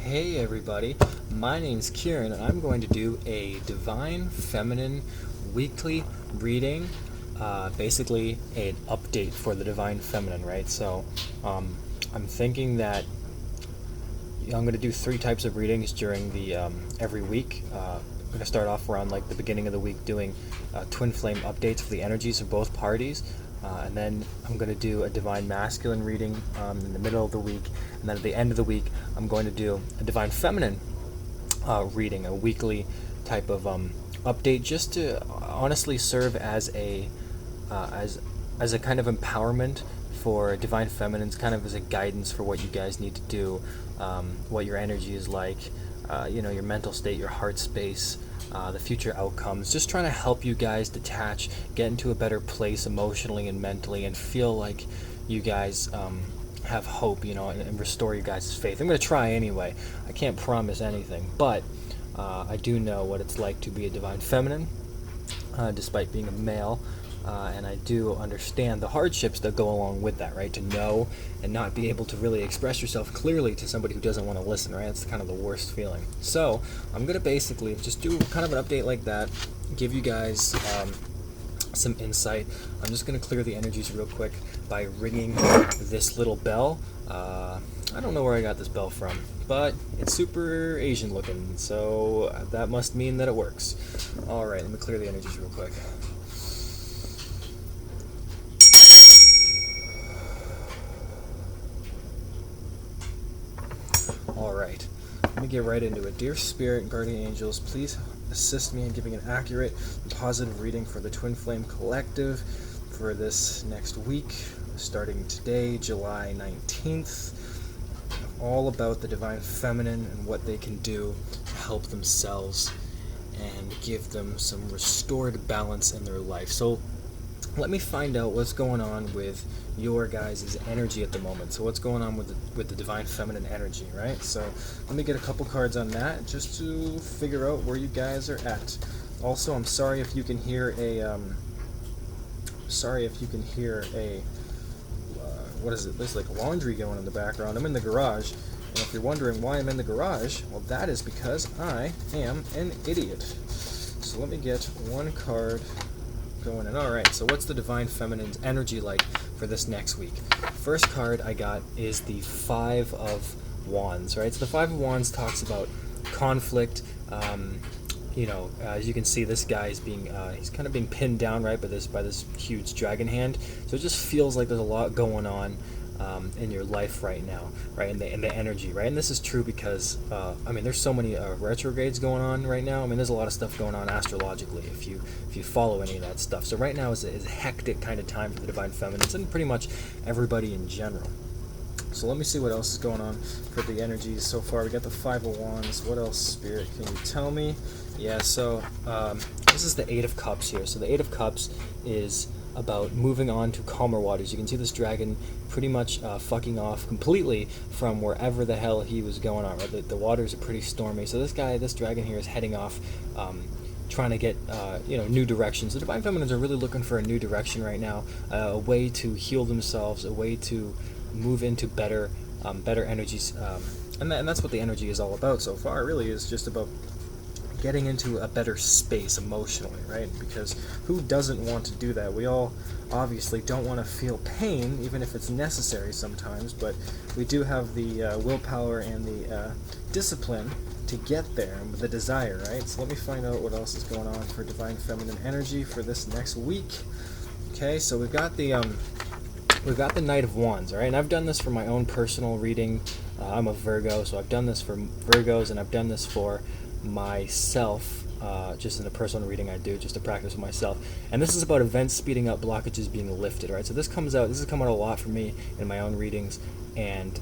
Hey everybody, my name's Kieran and I'm going to do a Divine Feminine weekly reading, basically an update for the Divine Feminine, right? So I'm thinking that I'm going to do 3 types of readings during the every week. I'm going to start off around like the beginning of the week doing twin flame updates for the energies of both parties. And then I'm going to do a Divine Masculine reading in the middle of the week. And then at the end of the week, I'm going to do a Divine Feminine reading, a weekly type of update, just to honestly serve as a kind of empowerment for Divine Feminines, kind of as a guidance for what you guys need to do, what your energy is like, your mental state, your heart space, the future outcomes, just trying to help you guys detach, get into a better place emotionally and mentally, and feel like you guys have hope, and restore you guys' faith. I'm going to try anyway. I can't promise anything, but I do know what it's like to be a Divine Feminine, despite being a male. And I do understand the hardships that go along with that, right? To know and not be able to really express yourself clearly to somebody who doesn't want to listen, right? It's kind of the worst feeling. So I'm going to basically just do kind of an update like that, give you guys some insight. I'm just going to clear the energies real quick by ringing this little bell. I don't know where I got this bell from, but it's super Asian looking, so that must mean that it works. All right, let me clear the energies real quick. Alright, let me get right into it. Dear Spirit and Guardian Angels, please assist me in giving an accurate and positive reading for the Twin Flame Collective for this next week, starting today, July 19th. All about the Divine Feminine and what they can do to help themselves and give them some restored balance in their life. So let me find out what's going on with your guys' energy at the moment. So what's going on with the Divine Feminine energy, right? So let me get a couple cards on that just to figure out where you guys are at. Also, I'm sorry if you can hear what is it? There's like laundry going in the background. I'm in the garage, and if you're wondering why I'm in the garage, well, that is because I am an idiot. So let me get one card going in. Alright, so what's the Divine Feminine's energy like for this next week? First card I got is the 5 of Wands, right? So the 5 of Wands talks about conflict. As you can see, this guy is he's kind of being pinned down, right, by this huge dragon hand. So it just feels like there's a lot going on in your life right now, right, in the energy, right? And this is true because there's so many retrogrades going on right now. There's a lot of stuff going on astrologically if you follow any of that stuff. So right now is a hectic kind of time for the Divine Feminines and pretty much everybody in general. So let me see what else is going on for the energies so far. We got the 5 of Wands. What else, Spirit, can you tell me? Yeah, so this is the 8 of Cups here. So the 8 of Cups is about moving on to calmer waters. You can see this dragon pretty much fucking off completely from wherever the hell he was going on, right? The waters are pretty stormy. So this dragon here is heading off, trying to get new directions. The Divine Feminines are really looking for a new direction right now, a way to heal themselves, a way to move into better energies, and that's what the energy is all about so far. It really is just about getting into a better space emotionally, right? Because who doesn't want to do that? We all obviously don't want to feel pain, even if it's necessary sometimes, but we do have the willpower and the discipline to get there, and the desire, right? So let me find out what else is going on for Divine Feminine energy for this next week. Okay, so we've got the Knight of Wands, all right? And I've done this for my own personal reading. I'm a Virgo, so I've done this for Virgos, and I've done this for myself, just in a personal reading I do, just to practice with myself. And this is about events speeding up, blockages being lifted, right? So this has come out a lot for me in my own readings. And,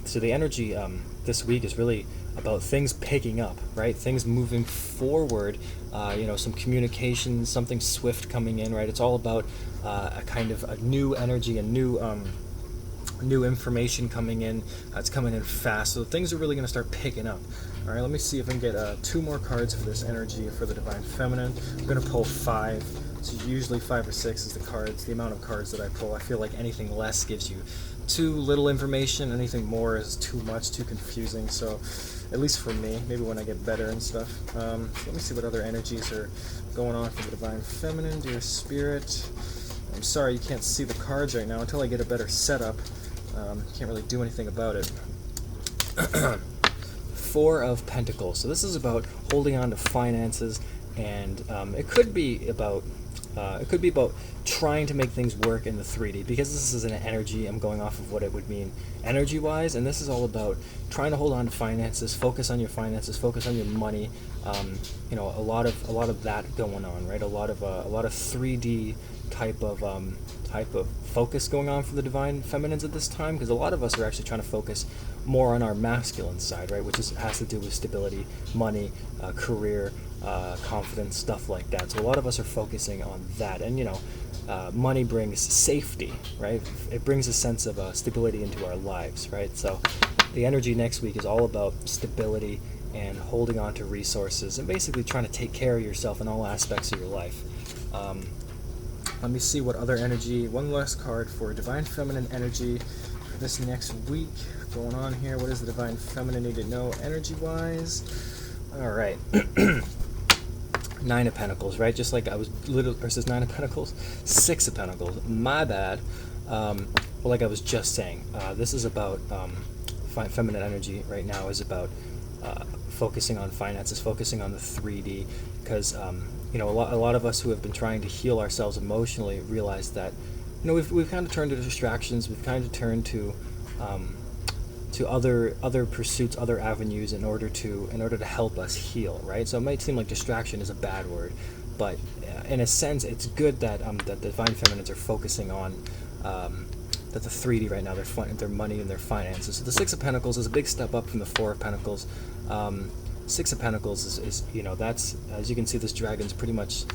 so the energy this week is really about things picking up, right? Things moving forward, some communication, something swift coming in, right? It's all about a kind of a new energy, a new information coming in. It's coming in fast, so things are really going to start picking up. All right, let me see if I can get 2 more cards for this energy for the Divine Feminine. I'm going to pull 5. So usually 5 or 6 is the amount of cards that I pull. I feel like anything less gives you too little information. Anything more is too much, too confusing. So, at least for me, maybe when I get better and stuff. So let me see what other energies are going on for the Divine Feminine, dear Spirit. I'm sorry you can't see the cards right now until I get a better setup. Can't really do anything about it. Four of Pentacles. So this is about holding on to finances, and it could be about trying to make things work in the 3D, because this is an energy. I'm going off of what it would mean energy-wise, and this is all about trying to hold on to finances, focus on your finances, focus on your money. A lot of that going on, right? A lot of 3D type of focus going on for the Divine Feminines at this time, because a lot of us are actually trying to focus more on our masculine side, right? Which has to do with stability, money, career, confidence, stuff like that. So a lot of us are focusing on that, and money brings safety, right? It brings a sense of stability into our lives, right? So the energy next week is all about stability and holding on to resources, and basically trying to take care of yourself in all aspects of your life. Let me see what other energy. One last card for Divine Feminine energy for this next week going on here. What does the Divine Feminine need to know energy-wise? All right. Nine of Pentacles, right? Just like I was versus Nine of Pentacles, Six of Pentacles. My bad. Well, like I was just saying, this is about feminine energy right now is about focusing on finances, focusing on the 3D, because a lot of us who have been trying to heal ourselves emotionally realize that we've kind of turned to distractions. We've kind of turned to other pursuits, other avenues in order to help us heal, right? So it might seem like distraction is a bad word, but in a sense, it's good that the Divine Feminines are focusing on that the 3D right now, their money and their finances. So the Six of Pentacles is a big step up from the Four of Pentacles. Six of Pentacles is that's, as you can see, this dragon's pretty much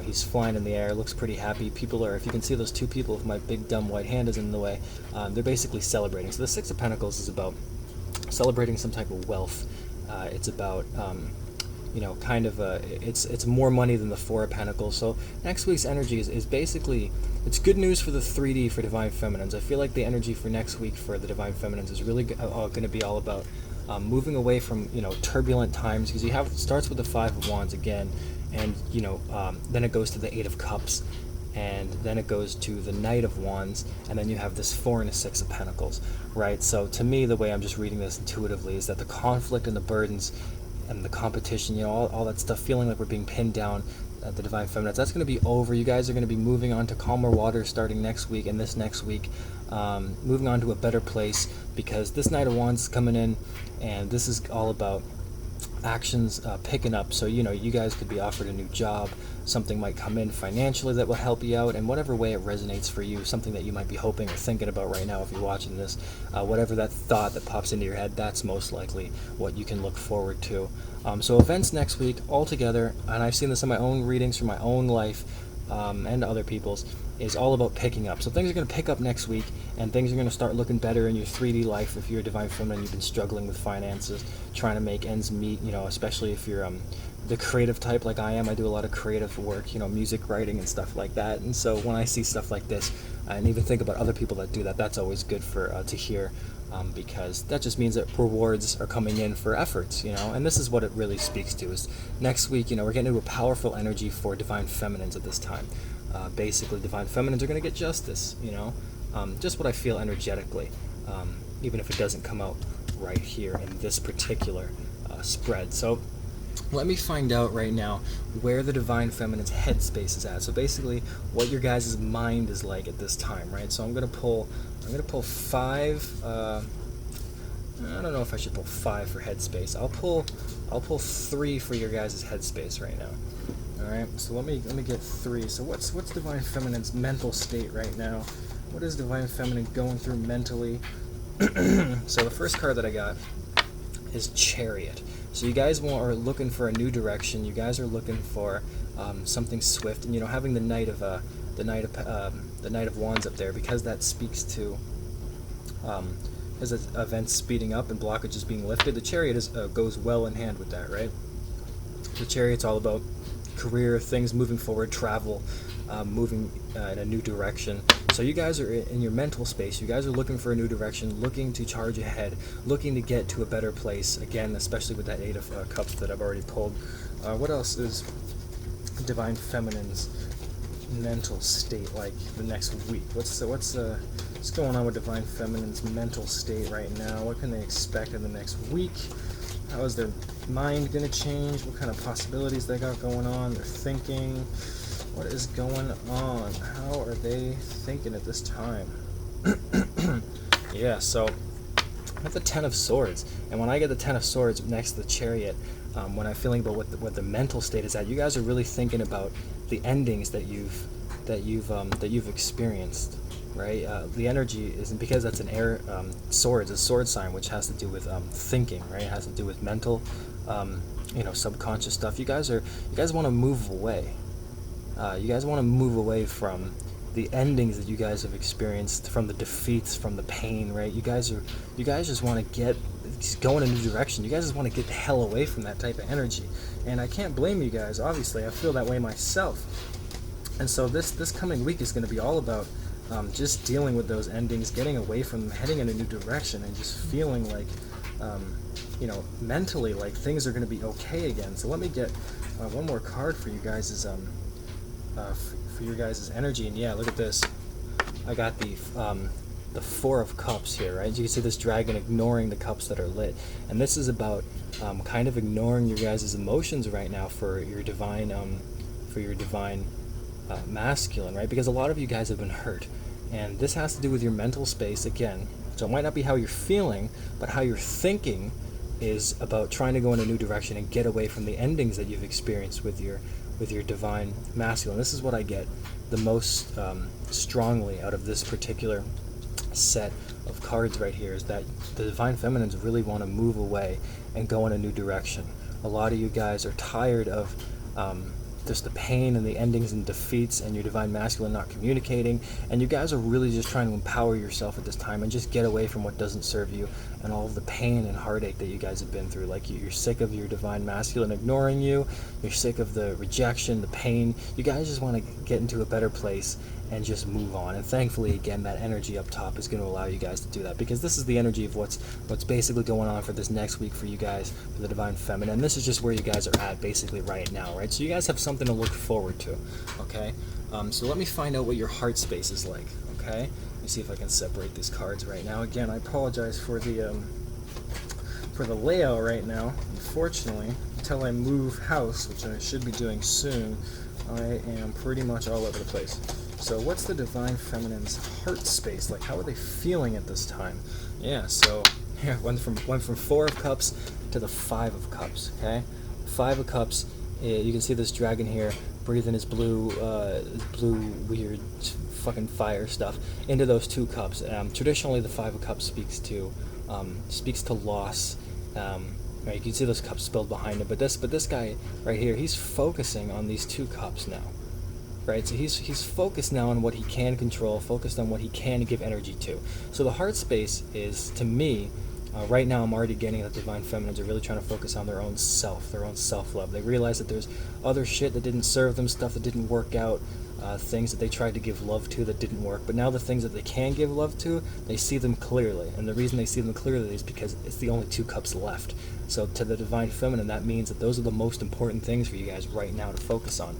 he's flying in the air, looks pretty happy. People are, if you can see those two people, if my big dumb white hand is in the way, they're basically celebrating. So the Six of Pentacles is about celebrating some type of wealth. It's about it's more money than the Four of Pentacles. So next week's energy is basically, it's good news for the 3D for Divine Feminines. I feel like the energy for next week for the Divine Feminines is really going to be all about moving away from turbulent times, because it starts with the Five of Wands again, and then it goes to the Eight of Cups, and then it goes to the Knight of Wands, and then you have this Four and a Six of Pentacles, right? So to me, the way I'm just reading this intuitively is that the conflict and the burdens and the competition, all that stuff, feeling like we're being pinned down, the Divine Feminines, that's going to be over. You guys are going to be moving on to calmer waters starting next week and this next week, moving on to a better place, because this Knight of Wands is coming in, and this is all about actions picking up. So you guys could be offered a new job, something might come in financially that will help you out, and whatever way it resonates for you, something that you might be hoping or thinking about right now if you're watching this, whatever that thought that pops into your head, that's most likely what you can look forward to. So events next week altogether, and I've seen this in my own readings from my own life and other people's, is all about picking up. So things are going to pick up next week, and things are going to start looking better in your 3D life. If you're a Divine Feminine, you've been struggling with finances, trying to make ends meet, especially if you're the creative type like I am. I do a lot of creative work, music writing and stuff like that. And so when I see stuff like this, and even think about other people that do that, that's always good for to hear, because that just means that rewards are coming in for efforts, and this is what it really speaks to. Is next week, we're getting into a powerful energy for Divine Feminines at this time. Basically, Divine Feminines are going to get justice, just what I feel energetically, even if it doesn't come out right here in this particular spread. So let me find out right now where the Divine Feminine's headspace is at. So basically, what your guys' mind is like at this time, right? So I'm gonna pull five. I don't know if I should pull five for headspace. I'll pull three for your guys' headspace right now. All right. So let me get three. So what's Divine Feminine's mental state right now? What is Divine Feminine going through mentally? So the first card that I got is Chariot. So you guys are looking for a new direction. You guys are looking for something swift, and having the Knight of Wands up there, because that speaks to as events speeding up and blockages being lifted. The Chariot goes well in hand with that, right? The Chariot's all about career, things moving forward, travel, moving in a new direction. So you guys are in your mental space. You guys are looking for a new direction, looking to charge ahead, looking to get to a better place. Again, especially with that Eight of Cups that I've already pulled. What else is Divine Feminine's mental state like the next week? What's going on with Divine Feminine's mental state right now? What can they expect in the next week? How is their mind going to change? What kind of possibilities they got going on? Their thinking. What is going on? How are they thinking at this time? Yeah, so I have the Ten of Swords, and when I get the Ten of Swords next to the Chariot, when I'm feeling about what the mental state is at, you guys are really thinking about the endings that you've experienced, right? The energy isn't, because that's an air swords, a sword sign, which has to do with thinking, right? It has to do with mental, subconscious stuff. You guys want to move away. You guys want to move away from the endings that you guys have experienced, from the defeats, from the pain, right? You guys just want to go in a new direction. You guys just want to get the hell away from that type of energy. And I can't blame you guys, obviously. I feel that way myself. And so this coming week is going to be all about just dealing with those endings, getting away from them, heading in a new direction, and just feeling like, mentally, like things are going to be okay again. So let me get one more card for you guys' for your guys' energy. And yeah, look at this. I got the Four of Cups here, right? You can see this dragon ignoring the cups that are lit, and this is about kind of ignoring your guys' emotions right now for your divine masculine, right? Because a lot of you guys have been hurt, and this has to do with your mental space again. So it might not be how you're feeling, but how you're thinking is about trying to go in a new direction and get away from the endings that you've experienced with your divine masculine. This is what I get the most strongly out of this particular set of cards right here, is that the Divine Feminines really want to move away and go in a new direction. A lot of you guys are tired of just the pain and the endings and defeats, and your Divine Masculine not communicating, and you guys are really just trying to empower yourself at this time and just get away from what doesn't serve you and all of the pain and heartache that you guys have been through. Like, you're sick of your Divine Masculine ignoring you, you're sick of the rejection, the pain. You guys just want to get into a better place and just move on. And thankfully, again, that energy up top is going to allow you guys to do that, because this is the energy of what's basically going on for this next week for you guys, for the Divine Feminine. And this is just where you guys are at basically right now, right? So you guys have something to look forward to, okay? So let me find out what your heart space is like, okay? Let me see if I can separate these cards right now. Again, I apologize for the layout right now. Unfortunately, until I move house, which I should be doing soon, I am pretty much all over the place. So what's the Divine Feminine's heart space like? How are they feeling at this time? Yeah, so here, went from Four of Cups to the Five of Cups, okay? Five of Cups, you can see this dragon here breathing his blue weird fucking fire stuff into those two cups. Traditionally, the Five of Cups speaks to loss. Right, you can see those cups spilled behind him, but this guy right here, he's focusing on these two cups now, right? So he's focused now on what he can control, focused on what he can give energy to. So the heart space is, to me, right now I'm already getting that Divine Feminines are really trying to focus on their own self-love. They realize that there's other shit that didn't serve them, stuff that didn't work out, things that they tried to give love to that didn't work. But now the things that they can give love to, they see them clearly. And the reason they see them clearly is because it's the only two cups left. So to the Divine Feminine, that means that those are the most important things for you guys right now to focus on.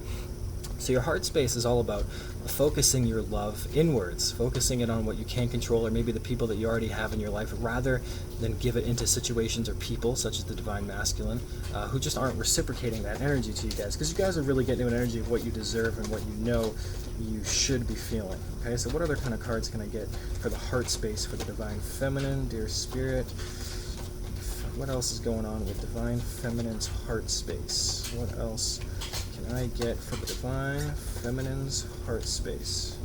So your heart space is all about focusing your love inwards, focusing it on what you can control, or maybe the people that you already have in your life, rather than give it into situations or people, such as the Divine Masculine, who just aren't reciprocating that energy to you guys, because you guys are really getting an energy of what you deserve and what you know you should be feeling. Okay, so what other kind of cards can I get for the heart space for the Divine Feminine, dear Spirit? What else is going on with Divine Feminine's heart space? What else can I get for the Divine Feminine's heart space?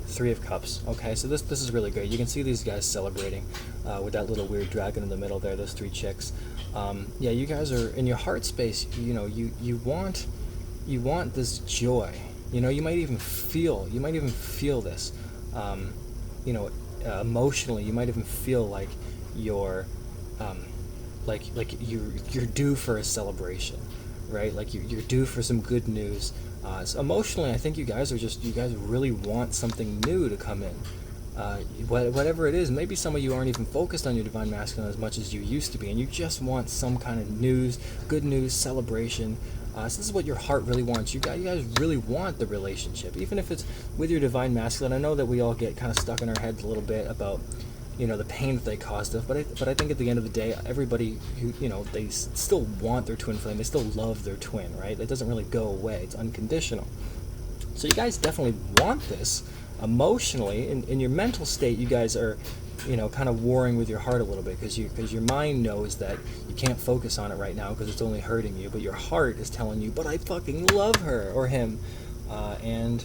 Three of Cups. Okay, so this is really great. You can see these guys celebrating with that little weird dragon in the middle there, those three chicks. Yeah, you guys are in your heart space. You know, you want this joy. You know, you might even feel this. You know, emotionally, you might even feel like you're you're due for a celebration, right? Like you're due for some good news. So emotionally, I think you guys really want something new to come in. Whatever it is, maybe some of you aren't even focused on your divine masculine as much as you used to be, and you just want some kind of news, good news, celebration. So this is what your heart really wants. You guys really want the relationship, even if it's with your divine masculine. I know that we all get kind of stuck in our heads a little bit about, the pain that they caused us, but I think at the end of the day, everybody who, they still want their twin flame. They still love their twin, right? It doesn't really go away. It's unconditional. So you guys definitely want this. Emotionally, in your mental state, you guys are, kind of warring with your heart a little bit, because your mind knows that you can't focus on it right now because it's only hurting you, but your heart is telling you, but I fucking love her or him. And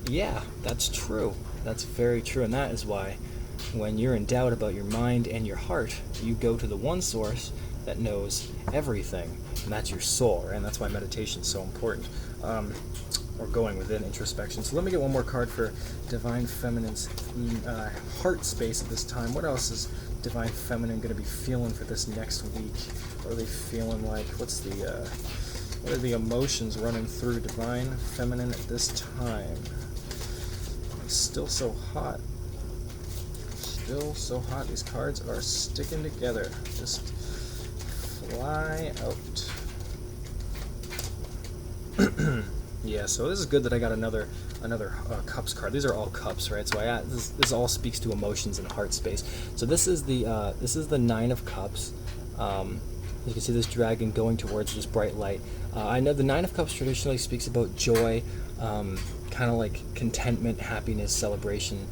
yeah, that's true. That's very true. And that is why when you're in doubt about your mind and your heart, you go to the one source that knows everything, and that's your soul, right? And that's why meditation is so important. Or going within introspection. So let me get one more card for Divine Feminine's heart space at this time. What else is Divine Feminine going to be feeling for this next week? What are they feeling like? What are the emotions running through Divine Feminine at this time? It's still so hot. Still so hot. These cards are sticking together. Just fly out. Yeah, so this is good that I got another cups card. These are all cups, right? So this all speaks to emotions and heart space. So this is the Nine of Cups. You can see this dragon going towards this bright light. I know the Nine of Cups traditionally speaks about joy, kind of like contentment, happiness, celebration.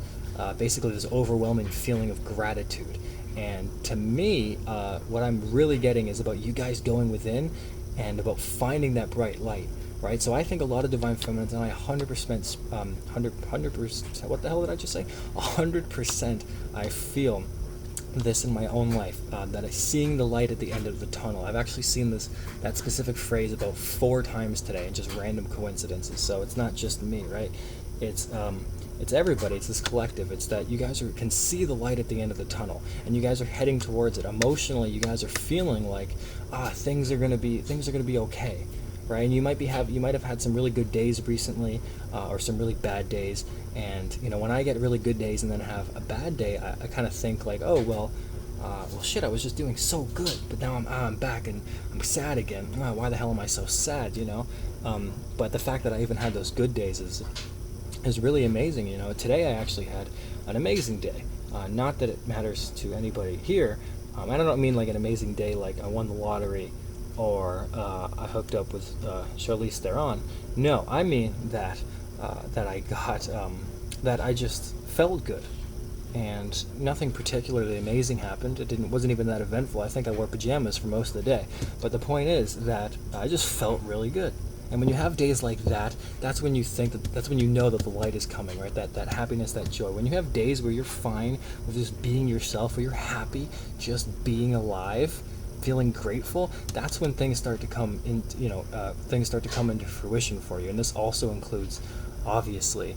Basically, this overwhelming feeling of gratitude. And to me, what I'm really getting is about you guys going within and about finding that bright light. Right, so I think a lot of Divine Feminines, and I 100%, 100%, what the hell did I just say? 100% I feel this in my own life, that I'm seeing the light at the end of the tunnel. I've actually seen that specific phrase about 4 times today, and just random coincidences. So it's not just me, right? It's everybody. It's this collective. It's that you guys can see the light at the end of the tunnel, and you guys are heading towards it. Emotionally, you guys are feeling like things are gonna be okay. Right, and you might have had some really good days recently, or some really bad days. And when I get really good days and then have a bad day, I kind of think like, oh well, shit, I was just doing so good, but now I'm back and I'm sad again. Why the hell am I so sad? But the fact that I even had those good days is really amazing. Today I actually had an amazing day. Not that it matters to anybody here. I don't mean like an amazing day like I won the lottery, or I hooked up with Charlize Theron. No, I mean that I got that I just felt good, and nothing particularly amazing happened. It wasn't even that eventful. I think I wore pajamas for most of the day. But the point is that I just felt really good. And when you have days like that, that's when you know that the light is coming, right? That happiness, that joy. When you have days where you're fine with just being yourself, where you're happy just being alive, feeling grateful, that's when things start to come in, things start to come into fruition for you. And this also includes, obviously,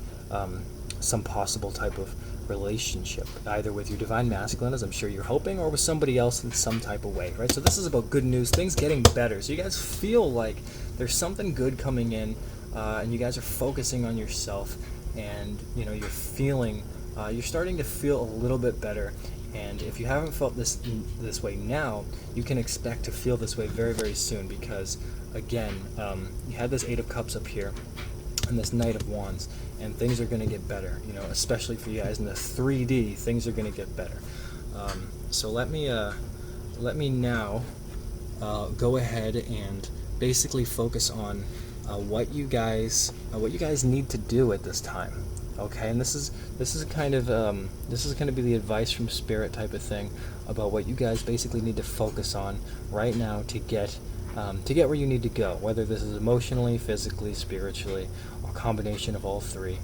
some possible type of relationship, either with your divine masculine, as I'm sure you're hoping, or with somebody else in some type of way, right? So this is about good news, things getting better. So you guys feel like there's something good coming in, and you guys are focusing on yourself, and you're starting to feel a little bit better. And if you haven't felt this way now, you can expect to feel this way very, very soon, because, again, you had this Eight of Cups up here and this Knight of Wands, and things are going to get better, especially for you guys in the 3D, things are going to get better. So let me now go ahead and basically focus on what you guys need to do at this time. Okay, and this is kind of this is going to be the advice from Spirit type of thing about what you guys basically need to focus on right now to get where you need to go. Whether this is emotionally, physically, spiritually, or a combination of all three.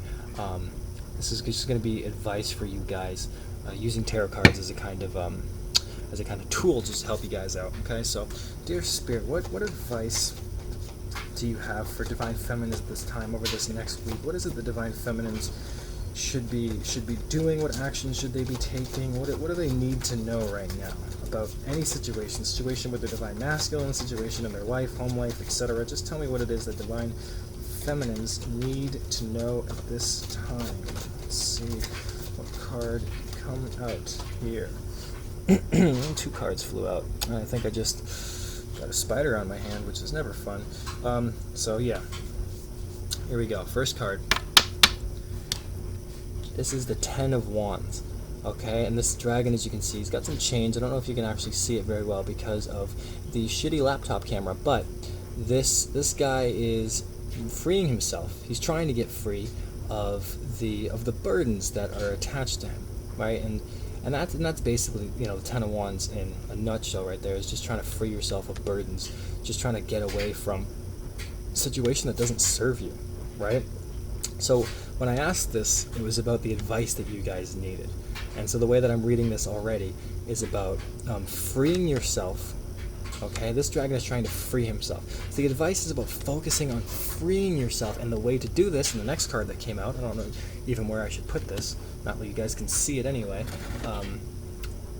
This is just going to be advice for you guys, using tarot cards as a kind of tool just to help you guys out. Okay, so dear Spirit, what advice do you have for Divine Feminines at this time over this next week? What is it the Divine Feminines should be doing? What actions should they be taking? What do they need to know right now about any situation with the divine masculine, situation in their life, home life, etc.? Just tell me what it is that divine feminines need to know at this time. Let's see what card come out here. 2 cards flew out. I think I just got a spider on my hand, which is never fun. So yeah, here we go. First card. This is the 10 of Wands, okay? And this dragon, as you can see, he's got some change. I don't know if you can actually see it very well because of the shitty laptop camera, but this guy is freeing himself. He's trying to get free of the burdens that are attached to him, right? And that's basically, you know, the 10 of Wands in a nutshell right there, is just trying to free yourself of burdens, just trying to get away from a situation that doesn't serve you, right? So when I asked this, it was about the advice that you guys needed. And so the way that I'm reading this already is about freeing yourself. Okay, this dragon is trying to free himself. So the advice is about focusing on freeing yourself, and the way to do this, and the next card that came out, I don't know even where I should put this, not that you guys can see it anyway,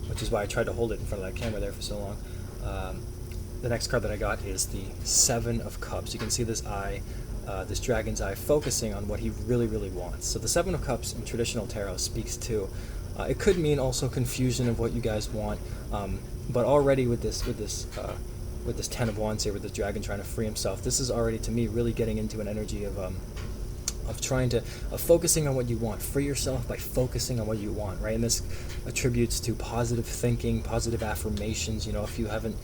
which is why I tried to hold it in front of that camera there for so long. The next card that I got is the 7 of Cups. You can see this eye, this dragon's eye, focusing on what he really, really wants. So the 7 of Cups in traditional tarot speaks to, it could mean also confusion of what you guys want, but already with this 10 of Wands here, with the dragon trying to free himself, this is already, to me, really getting into an energy of focusing on what you want. Free yourself by focusing on what you want, right? And this attributes to positive thinking, positive affirmations. You know, if you haven't,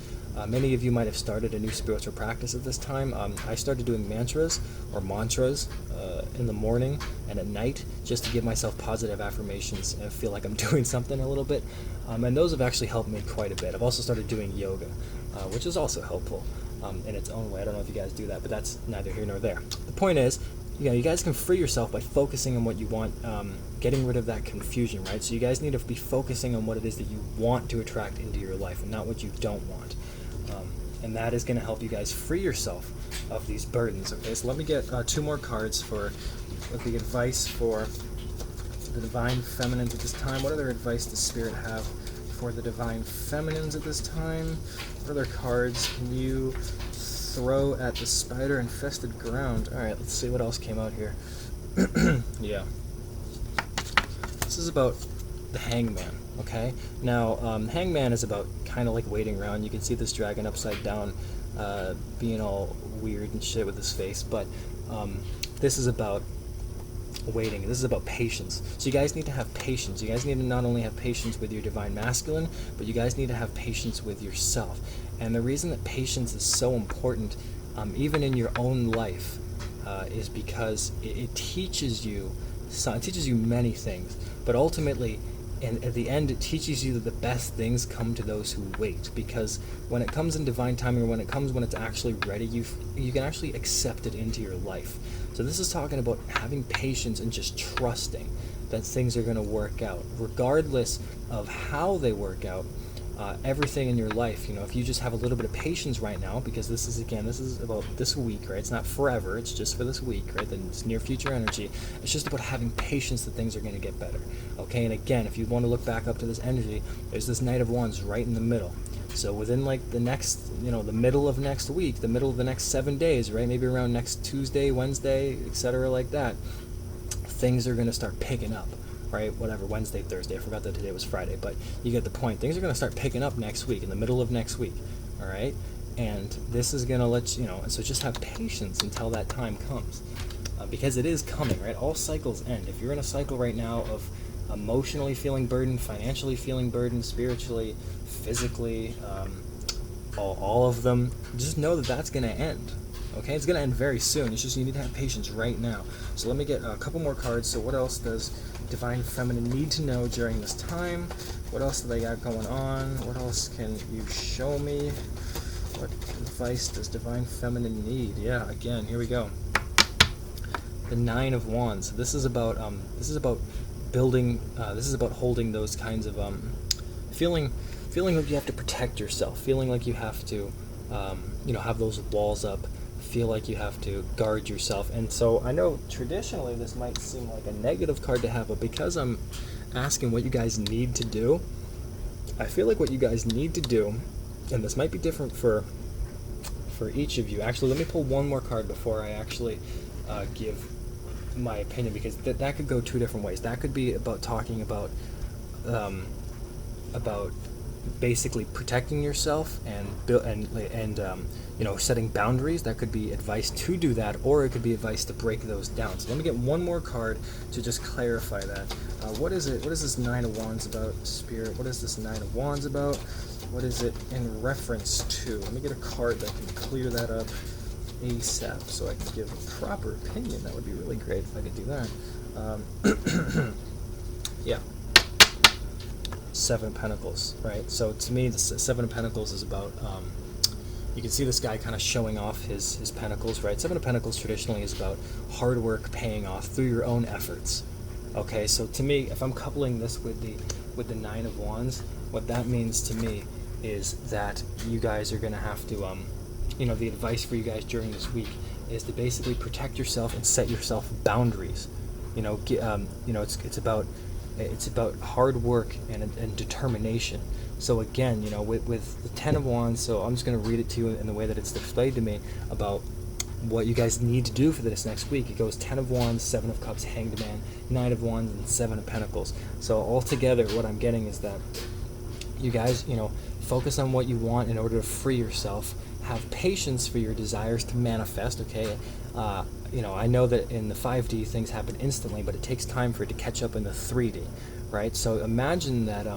many of you might have started a new spiritual practice at this time. I started doing mantras in the morning and at night, just to give myself positive affirmations and feel like I'm doing something a little bit. And those have actually helped me quite a bit. I've also started doing yoga, which is also helpful in its own way. I don't know if you guys do that, but that's neither here nor there. The point is, you know, you guys can free yourself by focusing on what you want, getting rid of that confusion, right? So you guys need to be focusing on what it is that you want to attract into your life and not what you don't want. And that is going to help you guys free yourself of these burdens. Okay, so let me get 2 more cards for the advice for the divine feminines at this time. What other advice does Spirit have for the divine feminines at this time? What other cards can you throw at the spider-infested ground? Alright, let's see what else came out here. Yeah. This is about the Hangman, okay? Now, Hangman is about kind of like waiting around. You can see this dragon upside down, being all weird and shit with his face, but this is about waiting. This is about patience. So you guys need to have patience. You guys need to not only have patience with your divine masculine, but you guys need to have patience with yourself. And the reason that patience is so important, even in your own life, is because it teaches you many things, but ultimately, and at the end, it teaches you that the best things come to those who wait. Because when it comes in divine timing, or when it's actually ready, you can actually accept it into your life. So this is talking about having patience and just trusting that things are going to work out, regardless of how they work out. Everything in your life, you know, if you just have a little bit of patience right now, because this is about this week, right? It's not forever, it's just for this week, right? Then it's near future energy. It's just about having patience that things are going to get better, okay? And again, if you want to look back up to this energy, there's this Knight of Wands right in the middle. So within like the next, you know, the middle of next week, the middle of the next 7 days, right? Maybe around next Tuesday, Wednesday, etc., like that, things are going to start picking up. Right, whatever, Wednesday, Thursday, I forgot that today was Friday, but you get the point. Things are going to start picking up next week, in the middle of next week, all right? And this is going to let you know, and so just have patience until that time comes, because it is coming, right? All cycles end. If you're in a cycle right now of emotionally feeling burdened, financially feeling burdened, spiritually, physically, all of them, just know that that's going to end. Okay, it's going to end very soon. It's just you need to have patience right now. So let me get a couple more cards. So what else does Divine Feminine need to know during this time? What else do they got going on? What else can you show me? What advice does Divine Feminine need? Yeah, again, here we go. The 9 of Wands. This is about building. This is about holding those kinds of feeling like you have to protect yourself, feeling like you have to have those walls up, feel like you have to guard yourself. And so I know traditionally this might seem like a negative card to have, but because I'm asking what you guys need to do, I feel like what you guys need to do, and this might be different for each of you. Actually, let me pull one more card before I actually give my opinion, because that could go two different ways. That could be about talking about basically protecting yourself and setting boundaries. That could be advice to do that, or it could be advice to break those down. So let me get one more card to just clarify that. What is it? What is this Nine of Wands about, Spirit? What is this Nine of Wands about? What is it in reference to? Let me get a card that can clear that up ASAP so I can give a proper opinion. That would be really great if I could do that. Yeah. Seven of Pentacles, right? So to me, the Seven of Pentacles is about, you can see this guy kind of showing off his pentacles, right? Seven of Pentacles traditionally is about hard work paying off through your own efforts. Okay, so to me, if I'm coupling this with the Nine of Wands, what that means to me is that you guys are going to have to, the advice for you guys during this week is to basically protect yourself and set yourself boundaries. It's about hard work and determination. So again, with the Ten of Wands, so I'm just going to read it to you in the way that it's displayed to me about what you guys need to do for this next week. It goes Ten of Wands, Seven of Cups, Hanged Man, Nine of Wands, and Seven of Pentacles. So altogether, what I'm getting is that you guys, focus on what you want in order to free yourself. Have patience for your desires to manifest, okay? I know that in the 5D things happen instantly, but it takes time for it to catch up in the 3D, right? So imagine that,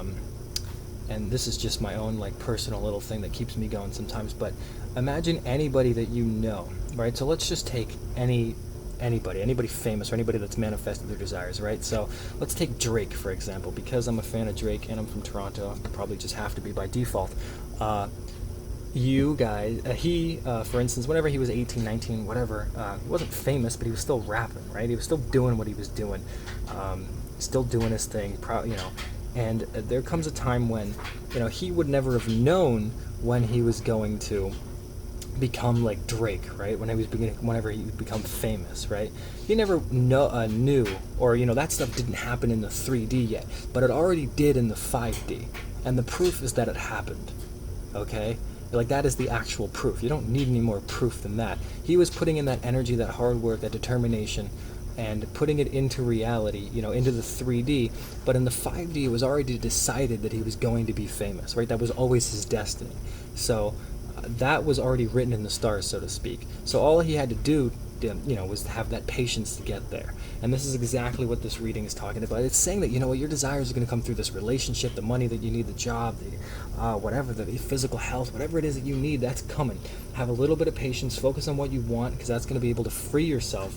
and this is just my own personal little thing that keeps me going sometimes, but imagine anybody that you know, right? So let's just take anybody famous or anybody that's manifested their desires, right? So let's take Drake, for example. Because I'm a fan of Drake and I'm from Toronto, I probably just have to be by default. You guys, for instance, whenever he was 18, 19, whatever, he wasn't famous, but he was still rapping, right? He was still doing what he was doing, still doing his thing, and there comes a time when, he would never have known when he was going to become like Drake, right? Whenever he would become famous, right? He never knew, or that stuff didn't happen in the 3D yet, but it already did in the 5D, and the proof is that it happened. Okay, that is the actual proof. You don't need any more proof than that. He was putting in that energy, that hard work, that determination, and putting it into reality, into the 3D. But in the 5D, it was already decided that he was going to be famous, right? That was always his destiny. So that was already written in the stars, so to speak. So all he had to do, was to have that patience to get there. And this is exactly what this reading is talking about. It's saying that, your desires are going to come through this relationship, the money that you need, the job, whatever, the physical health, whatever it is that you need, that's coming. Have a little bit of patience, focus on what you want, because that's going to be able to free yourself,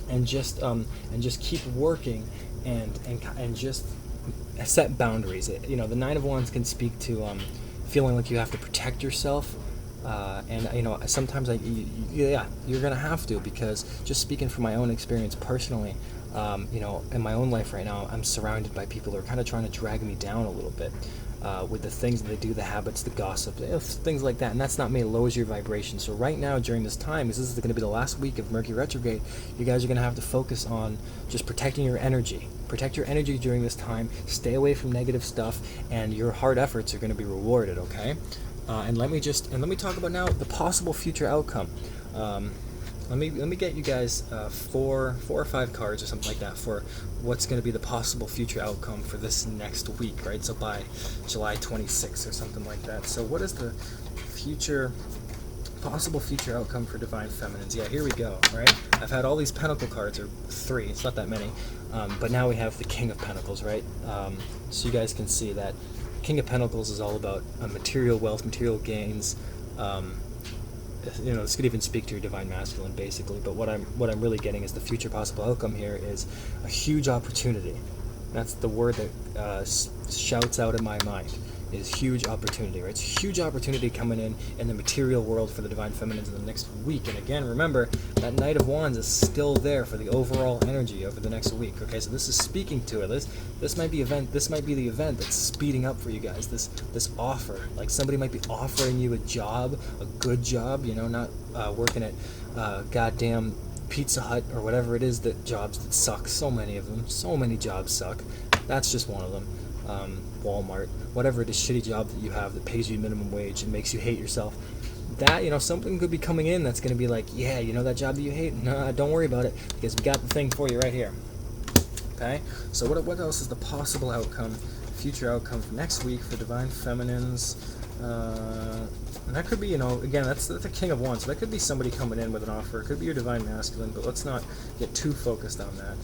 and just keep working and just set boundaries. The Nine of Wands can speak to feeling like you have to protect yourself. Sometimes you're gonna have to, because just speaking from my own experience personally, in my own life right now, I'm surrounded by people who are kind of trying to drag me down a little bit with the things that they do, the habits, the gossip, things like that, and that's not me. It lowers your vibration. So right now, during this time, because this is going to be the last week of Mercury retrograde, you guys are going to have to focus on just protecting your energy. Protect your energy during this time. Stay away from negative stuff, and your hard efforts are going to be rewarded. Okay. And let me talk about now the possible future outcome. Let me get you guys four or five cards or something like that for what's going to be the possible future outcome for this next week, right? So by July 26th or something like that. So what is the possible future outcome for Divine Feminines? Yeah, here we go, right? I've had all these Pentacle cards, or three, it's not that many, but now we have the King of Pentacles, right? So you guys can see that King of Pentacles is all about material wealth, material gains. This could even speak to your Divine Masculine, basically. But what I'm really getting is the future possible outcome here is a huge opportunity. That's the word that shouts out in my mind. is huge opportunity, right? It's huge opportunity coming in the material world for the Divine Feminines in the next week. And again, remember, that Knight of Wands is still there for the overall energy over the next week. Okay, so this is speaking to it. This might be the event that's speeding up for you guys. This offer, like somebody might be offering you a job, a good job, not working at goddamn Pizza Hut or whatever it is, that jobs that suck. So many of them. So many jobs suck. That's just one of them. Walmart, whatever it is, shitty job that you have that pays you minimum wage and makes you hate yourself. That, something could be coming in that's going to be like, yeah, that job that you hate? No, don't worry about it, because we got the thing for you right here. Okay? So what else is the possible outcome, future outcome for next week for Divine Feminines? And that could be, again, that's the King of Wands. So that could be somebody coming in with an offer. It could be your Divine Masculine, but let's not get too focused on that.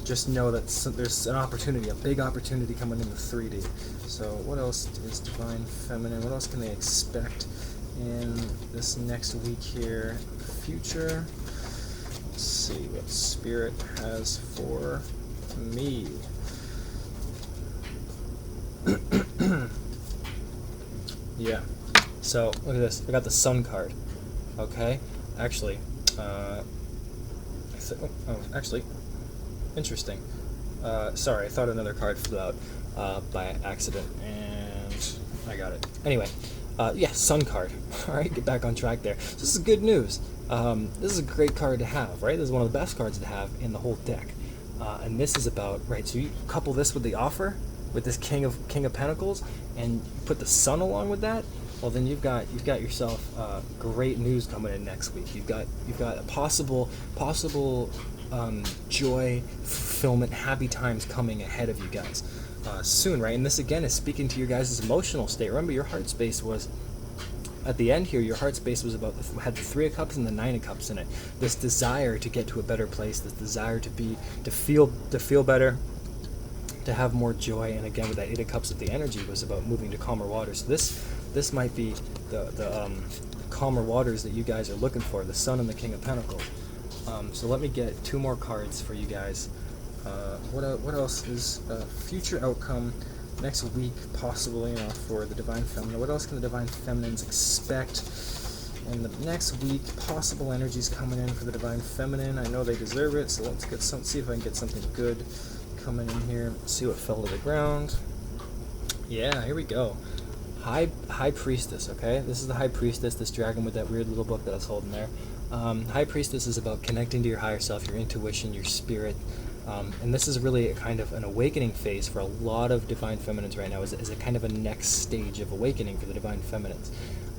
Just know that there's an opportunity, a big opportunity coming in the 3D. So what else is Divine Feminine? What else can they expect in this next week here? Future. Let's see what Spirit has for me. Yeah. So look at this. I got the Sun card. Okay. Actually, interesting. Sorry, I thought another card flew out by accident, and I got it. Anyway, Sun card. All right, get back on track there. So this is good news. This is a great card to have, right? This is one of the best cards to have in the whole deck. And this is about, right, so you couple this with the offer, with this King of Pentacles, and you put the Sun along with that. Well, then you've got yourself great news coming in next week. You've got a possible joy, fulfillment, happy times coming ahead of you guys soon, right? And this again is speaking to your guys' emotional state. Remember, your heart space was at the end here. Your heart space was had the 3 of Cups and the 9 of Cups in it. This desire to get to a better place. This desire to feel better, to have more joy. And again, with that 8 of Cups, of the energy was about moving to calmer waters. So this might be the calmer waters that you guys are looking for, the Sun and the King of Pentacles. So let me get 2 more cards for you guys. What else is future outcome next week, possibly, for the Divine Feminine? What else can the Divine Feminines expect in the next week? Possible energies coming in for the Divine Feminine. I know they deserve it, so let's see if I can get something good coming in here. See what fell to the ground. Yeah, here we go. High Priestess, okay? This is the High Priestess, this dragon with that weird little book that I was holding there. High Priestess is about connecting to your higher self, your intuition, your spirit. And this is really a kind of an awakening phase for a lot of Divine Feminines right now, is a kind of a next stage of awakening for the Divine Feminines.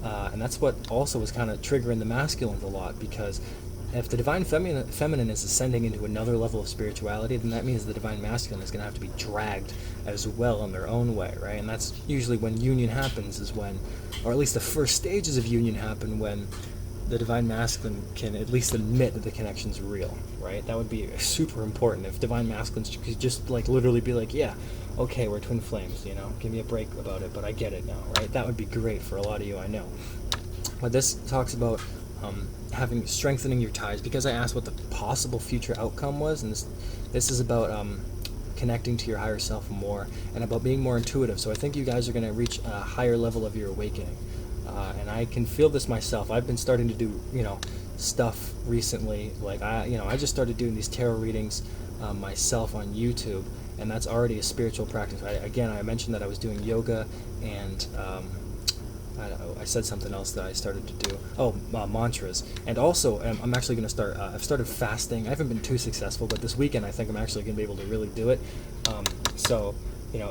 And that's what also was kind of triggering the Masculines a lot, because if the Divine Feminine is ascending into another level of spirituality, then that means the Divine Masculine is going to have to be dragged as well in their own way, right? And that's usually when union happens, is when, or at least the first stages of union happen, when the Divine Masculine can at least admit that the connection's real, right? That would be super important if Divine Masculines could just literally be like, yeah, okay, we're twin flames, give me a break about it, but I get it now, right? That would be great for a lot of you, I know. But this talks about strengthening your ties, because I asked what the possible future outcome was, and this is about connecting to your higher self more, and about being more intuitive. So I think you guys are going to reach a higher level of your awakening, and I can feel this myself. I've been starting to do stuff recently, I just started doing these tarot readings myself on YouTube, and that's already a spiritual practice. I mentioned that I was doing yoga, and I said something else that I started to do. Mantras. And also, I'm actually going to start, I've started fasting. I haven't been too successful, but this weekend I think I'm actually going to be able to really do it.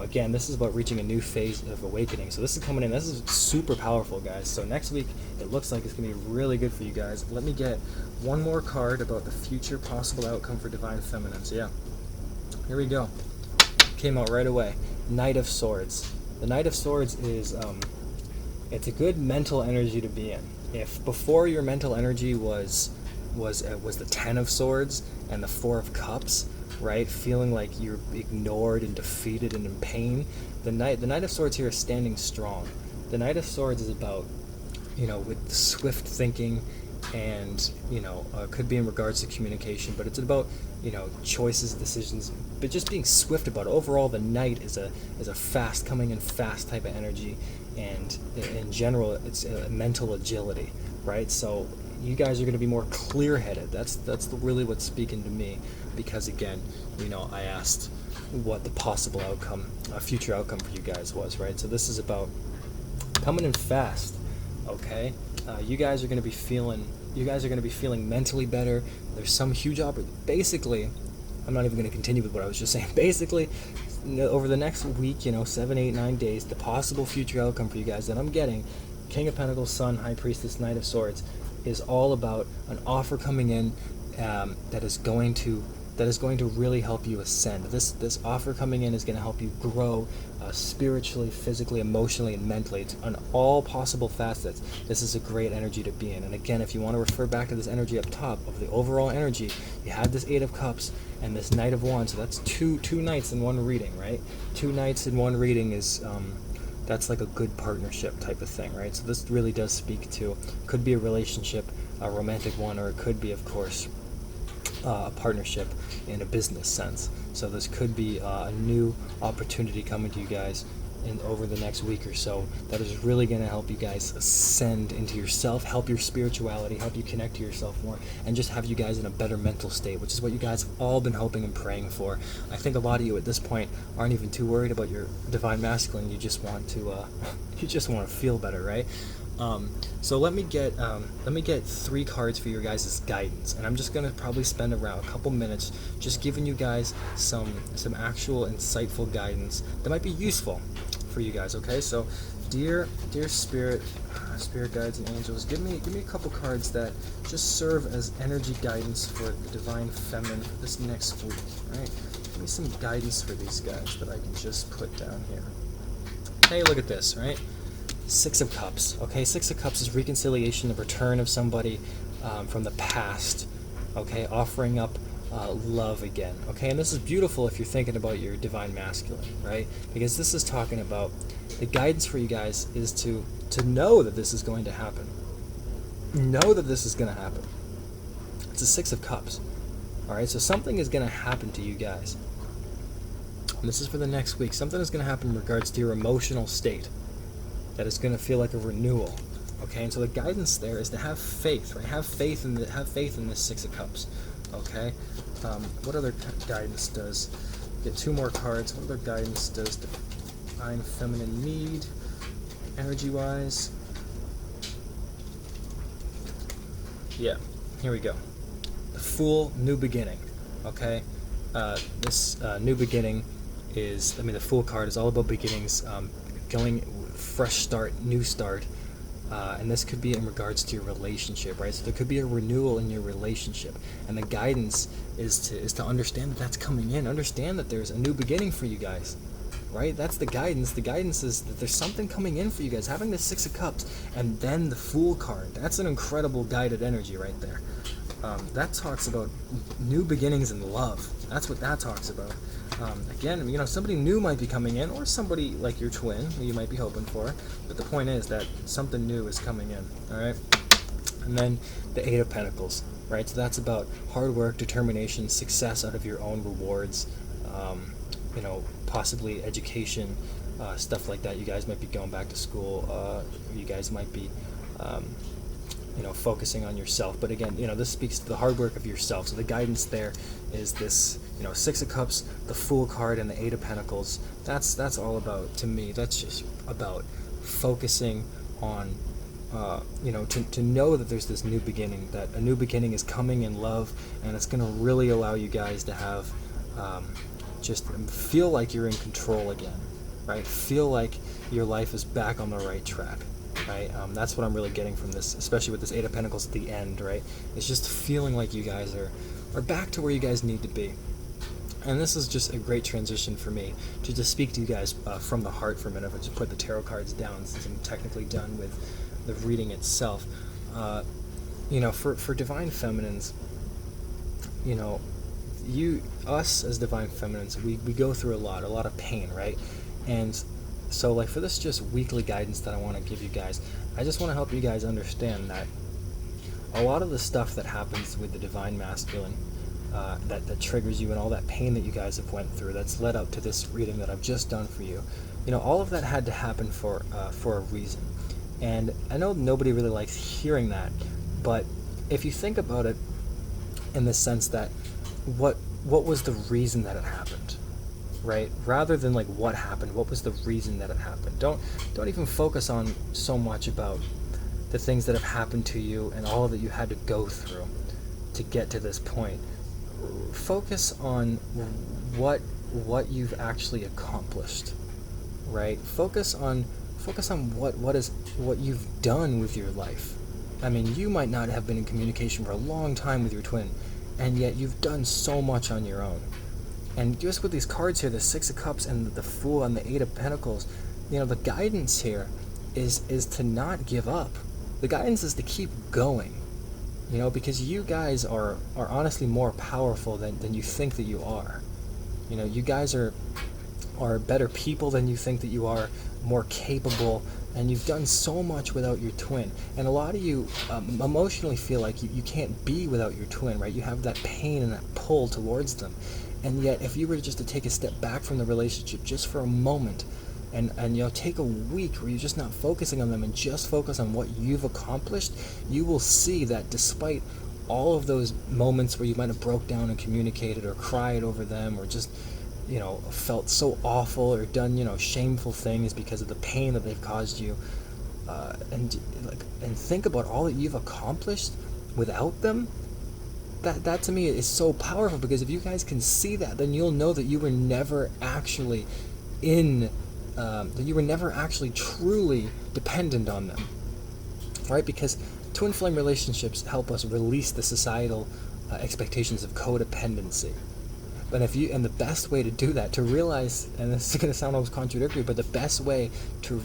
Again, this is about reaching a new phase of awakening. So this is coming in. This is super powerful, guys. So next week, it looks like it's going to be really good for you guys. Let me get one more card about the future possible outcome for Divine Feminine. So yeah, here we go. Came out right away. Knight of Swords. The Knight of Swords is... it's a good mental energy to be in. If before your mental energy was the 10 of Swords and the 4 of Cups, right, feeling like you're ignored and defeated and in pain, the Knight of Swords here is standing strong. The Knight of Swords is about, with swift thinking and could be in regards to communication, but it's about choices, decisions, but just being swift about it. Overall, the Knight is a fast, coming in fast type of energy, and in general, it's a mental agility, right? So you guys are going to be more clear-headed. That's really what's speaking to me, because again, I asked what the possible outcome, future outcome for you guys was, right? So this is about coming in fast. Okay, you guys are going to be feeling mentally better. There's some huge basically, I'm not even going to continue with what I was just saying. Basically, over the next week, 7, 8, 9 days, the possible future outcome for you guys that I'm getting, King of Pentacles, Sun, High Priestess, Knight of Swords, is all about an offer coming in that is going to really help you ascend. This offer coming in is going to help you grow spiritually, physically, emotionally, and mentally. It's on all possible facets. This is a great energy to be in. And again, if you want to refer back to this energy up top of the overall energy, you had this Eight of Cups and this Knight of Wands. So that's two nights in one reading, right? 2 nights in one reading is that's like a good partnership type of thing, right? So this really does speak to, could be a relationship, a romantic one, or it could be, of course, a partnership in a business sense. So this could be a new opportunity coming to you guys over the next week or so that is really going to help you guys ascend into yourself, help your spirituality, help you connect to yourself more, and just have you guys in a better mental state, which is what you guys have all been hoping and praying for. I think a lot of you at this point aren't even too worried about your divine masculine. You just want to feel better, right? So let me get 3 cards for your guys' guidance, and I'm just gonna probably spend around a couple minutes just giving you guys some actual insightful guidance that might be useful for you guys. Okay, so dear spirit guides and angels, give me a couple cards that just serve as energy guidance for the divine feminine for this next week. Right? Give me some guidance for these guys that I can just put down here. Hey, look at this, right? 6 of Cups. Okay, 6 of Cups is reconciliation, the return of somebody from the past. Okay, offering up love again. Okay, and this is beautiful if you're thinking about your divine masculine, right? Because this is talking about the guidance for you guys is to know that this is going to happen. Know that this is going to happen. It's a 6 of Cups. All right, so something is going to happen to you guys. And this is for the next week. Something is going to happen in regards to your emotional state. That is going to feel like a renewal, okay? And so the guidance there is to have faith, right? Have faith in this 6 of Cups, okay? What other guidance does? Get 2 more cards. What other guidance does divine feminine need, energy-wise? Yeah, here we go. The Fool, new beginning, okay? This new beginning is, the Fool card is all about beginnings, going fresh start, new start, and this could be in regards to your relationship, right? So there could be a renewal in your relationship, and the guidance is to understand that that's coming in. Understand that there's a new beginning for you guys, right? That's the guidance. The guidance is that there's something coming in for you guys. Having the 6 of Cups and then the Fool card, that's an incredible guided energy right there. That talks about new beginnings in love. That's what that talks about. Again, somebody new might be coming in, or somebody like your twin who you might be hoping for, but the point is that something new is coming in, all right? And then the 8 of Pentacles, right? So that's about hard work, determination, success out of your own rewards, possibly education, stuff like that. You guys might be going back to school, you guys might be focusing on yourself. But again, this speaks to the hard work of yourself. So the guidance there is this, 6 of Cups, the Fool card, and the 8 of Pentacles. That's all about, to me, that's just about focusing on, to know that there's this new beginning, that a new beginning is coming in love, and it's going to really allow you guys to have, just feel like you're in control again, right? Feel like your life is back on the right track. Right, that's what I'm really getting from this, especially with this 8 of Pentacles at the end, right? It's just feeling like you guys are back to where you guys need to be. And this is just a great transition for me to just speak to you guys from the heart for a minute. I just put the tarot cards down since I'm technically done with the reading itself. For divine feminines, us as divine feminines, we go through a lot of pain, right? And so, like, for this just weekly guidance that I want to give you guys, I just want to help you guys understand that a lot of the stuff that happens with the divine masculine, that triggers you, and all that pain that you guys have went through, that's led up to this reading that I've just done for you. All of that had to happen for a reason. And I know nobody really likes hearing that, but if you think about it in the sense that what was the reason that it happened, right? Rather than like what happened, what was the reason that it happened? Don't even focus on so much about the things that have happened to you and all that you had to go through to get to this point. Focus on what you've actually accomplished, right? Focus on what you've done with your life. I mean, you might not have been in communication for a long time with your twin, and yet you've done so much on your own. And just with these cards here, the Six of Cups and the Fool and the Eight of Pentacles, the guidance here is to not give up. The guidance is to keep going, because you guys are honestly more powerful than you think that you are. You guys are better people than you think that you are, more capable, and you've done so much without your twin. And a lot of you emotionally feel like you can't be without your twin, right? You have that pain and that pull towards them. And yet, if you were just to take a step back from the relationship just for a moment, and take a week where you're just not focusing on them and just focus on what you've accomplished, you will see that despite all of those moments where you might have broke down and communicated or cried over them, or just felt so awful, or done shameful things because of the pain that they've caused you, and think about all that you've accomplished without them. That to me is so powerful, because if you guys can see that, then you'll know that you were never actually truly dependent on them, right? Because twin flame relationships help us release the societal expectations of codependency. And the best way to do that, to realize, and this is going to sound almost contradictory, but the best way to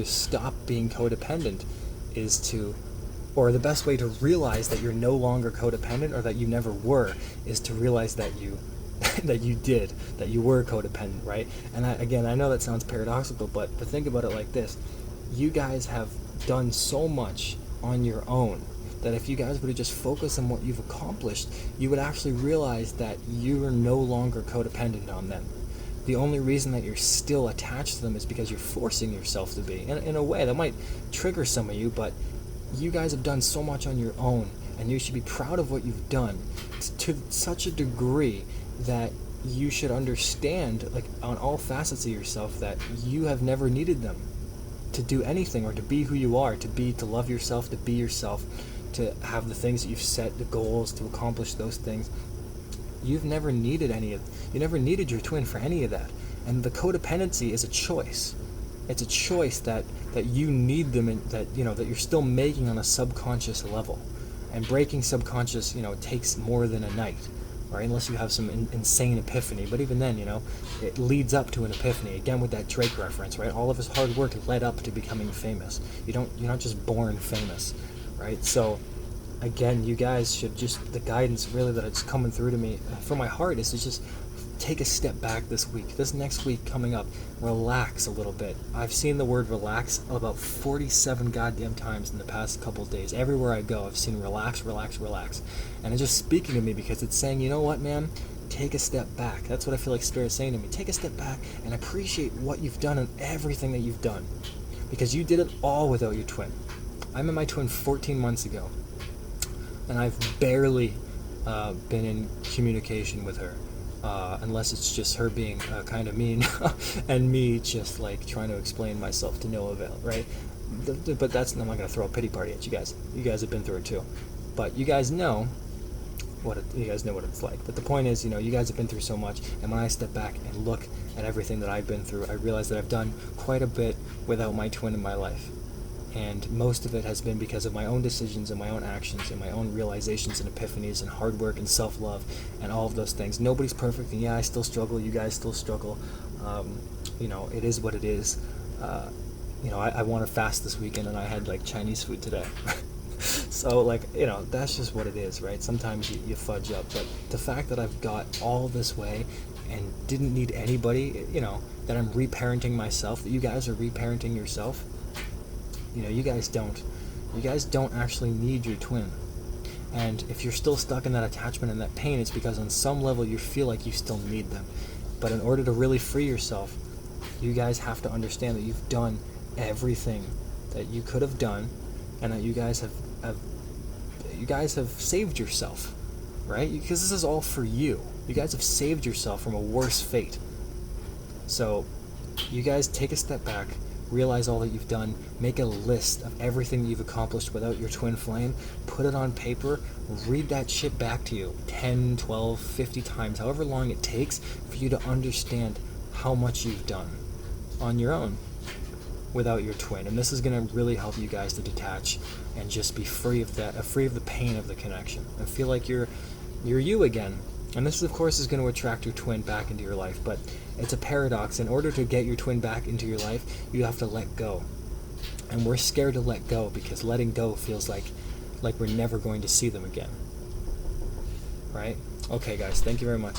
stop being codependent the best way to realize that you're no longer codependent, or that you never were, is to realize that you were codependent, right? And I know that sounds paradoxical, but to think about it like this: you guys have done so much on your own that if you guys were to just focus on what you've accomplished, you would actually realize that you are no longer codependent on them. The only reason that you're still attached to them is because you're forcing yourself to be. In a way, that might trigger some of you, but you guys have done so much on your own, and you should be proud of what you've done to such a degree that you should understand, like, on all facets of yourself, that you have never needed them to do anything, or to be who you are, to love yourself, to be yourself, to have the things that you've set, the goals, to accomplish those things. You never needed your twin for any of that. And the codependency is a choice. It's a choice that you need them, and that you're still making on a subconscious level. And breaking subconscious, takes more than a night, right? Unless you have some insane epiphany. But even then, it leads up to an epiphany. Again, with that Drake reference, right? All of his hard work led up to becoming famous. You're not just born famous, right? So again, you guys should the guidance really that it's coming through to me from my heart is to just take a step back this week. This next week coming up, relax a little bit. I've seen the word relax about 47 goddamn times in the past couple of days. Everywhere I go, I've seen relax, relax, relax. And it's just speaking to me, because it's saying, you know what, man? Take a step back. That's what I feel like Spirit's saying to me. Take a step back and appreciate what you've done and everything that you've done. Because you did it all without your twin. I met my twin 14 months ago, and I've barely been in communication with her. Unless it's just her being kind of mean and me just like trying to explain myself to no avail, right? But I'm not going to throw a pity party at you guys. You guys have been through it too. But you guys know what it's like. But the point is, you guys have been through so much, and when I step back and look at everything that I've been through, I realize that I've done quite a bit without my twin in my life. And most of it has been because of my own decisions and my own actions and my own realizations and epiphanies and hard work and self-love and all of those things. Nobody's perfect, and yeah, I still struggle. You guys still struggle. It is what it is. I want to fast this weekend, and I had like Chinese food today. So that's just what it is, right? Sometimes you fudge up, but the fact that I've got all this way and didn't need anybody, that I'm reparenting myself, that you guys are reparenting yourself. You guys don't. You guys don't actually need your twin. And if you're still stuck in that attachment and that pain, it's because on some level you feel like you still need them. But in order to really free yourself, you guys have to understand that you've done everything that you could have done, and that you guys have saved yourself, right? Because this is all for you. You guys have saved yourself from a worse fate. So you guys take a step back, realize all that you've done, make a list of everything that you've accomplished without your twin flame, put it on paper, read that shit back to you 10, 12, 50 times, however long it takes for you to understand how much you've done on your own without your twin. And this is going to really help you guys to detach and just be free of that, free of the pain of the connection, and feel like you're you again. And this, of course, is going to attract your twin back into your life, but it's a paradox. In order to get your twin back into your life, you have to let go. And we're scared to let go because letting go feels like we're never going to see them again. Right? Okay, guys, thank you very much.